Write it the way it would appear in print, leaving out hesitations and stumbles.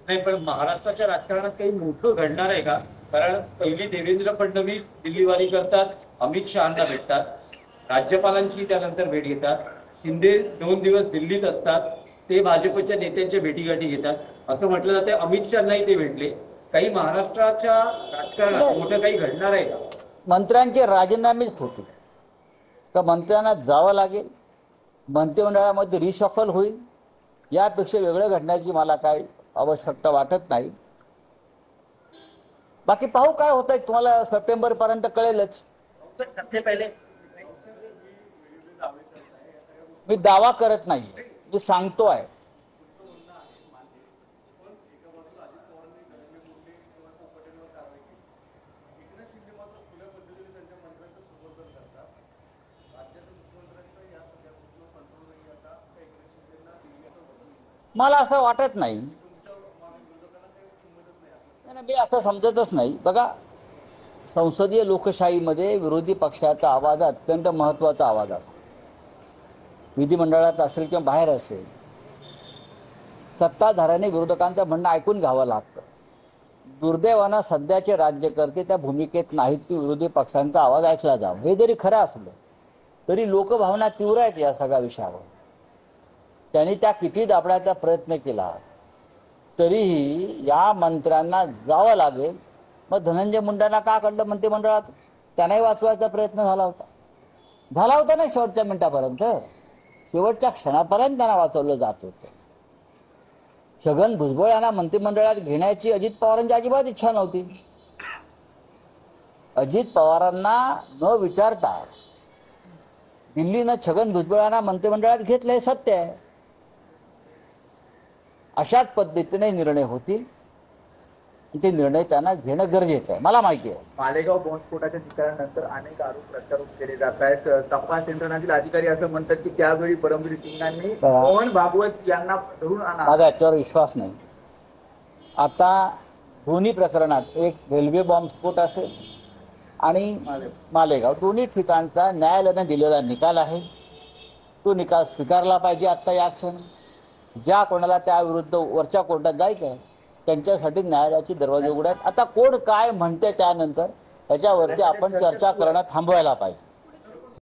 नाही, पण महाराष्ट्राच्या राजकारणात काही मोठं घडणार आहे का? कारण पहिली देवेंद्र फडणवीस दिल्लीवारी करतात, अमित शहाना भेटतात, राज्यपालांची त्यानंतर भेट घेतात, शिंदे 2 दिवस दिल्लीत असतात, ते भाजपच्या नेत्यांच्या भेटीगाठी घेतात असं म्हटलं जाते. अमित शहानाही ते भेटले. काही महाराष्ट्राच्या राजकारणात मोठं काही घडणार आहे का? मंत्र्यांचे राजीनामेच होते का मंत्र्यांना जावं लागेल, मंत्रिमंडळामध्ये रिशफल होईल, यापेक्षा वेगळं घडण्याची मला काही आवश्यकता वाटत नाही. बाकी पाहू काय होत आहे, तुम्हाला सप्टेंबर पर्यंत कळेलच. सबसे पहिले मी दावा करत नाही, मी सांगतो आहे. मला असं वाटत नाही, मी असं समजतच नाही. बघा, संसदीय लोकशाहीमध्ये विरोधी पक्षाचा आवाज अत्यंत महत्त्वाचा आवाज असतो. विधिमंडळात असेल किंवा बाहेर असेल, सत्ताधाऱ्याने विरोधकांचं म्हणणं ऐकून घ्यावं लागतं. दुर्दैवानं सध्याचे राज्यकर्ते त्या भूमिकेत नाहीत की विरोधी पक्षांचा आवाज ऐकला जावा. हे जरी खरं असलं तरी लोकभावना तीव्र आहेत या सगळ्या विषयावर. त्यांनी त्या किती दाबण्याचा प्रयत्न केला तरीही या मंत्र्यांना जावं लागेल. मग धनंजय मुंडेंना का काढलं मंत्रिमंडळात? त्यांनाही वाचवायचा प्रयत्न झाला होता ना शेवटच्या मिनिटापर्यंत, शेवटच्या क्षणापर्यंत त्यांना वाचवलं जात होतं. छगन भुजबळ यांना मंत्रिमंडळात घेण्याची अजित पवारांची अजिबात इच्छा नव्हती. अजित पवारांना न विचारता दिल्लीनं छगन भुजबळ यांना मंत्रिमंडळात घेतलं, हे सत्य आहे. अशाच पद्धतीने निर्णय होतील, ते निर्णय त्यांना घेणं गरजेचं आहे. मला माहिती आहे मालेगाव बॉम्बस्फोटाच्या निकालानंतर अनेक आरोप प्रत्यारोप केले जात आहेत. तपास यंत्रणातील अधिकारी असं म्हणतात की त्यावेळी परमवीर सिंगांनी मोहन भागवत यांना धरून आणा. माझा याच्यावर विश्वास नाही. आता दोन्ही प्रकरणात, एक रेल्वे बॉम्बस्फोट असेल आणि मालेगाव, दोन्ही ठिकाणचा न्यायालयाने दिलेला निकाल आहे. तो निकाल स्वीकारला पाहिजे. आता या क्षणी ज्या कोणाला त्याविरुद्ध वरच्या कोर्टात जायचं आहे त्यांच्यासाठी न्यायालयाचे दरवाजे उघडे आहेत. आता कोण काय म्हणते त्यानंतर त्याच्यावरती आपण चर्चा करणं थांबवायला पाहिजे.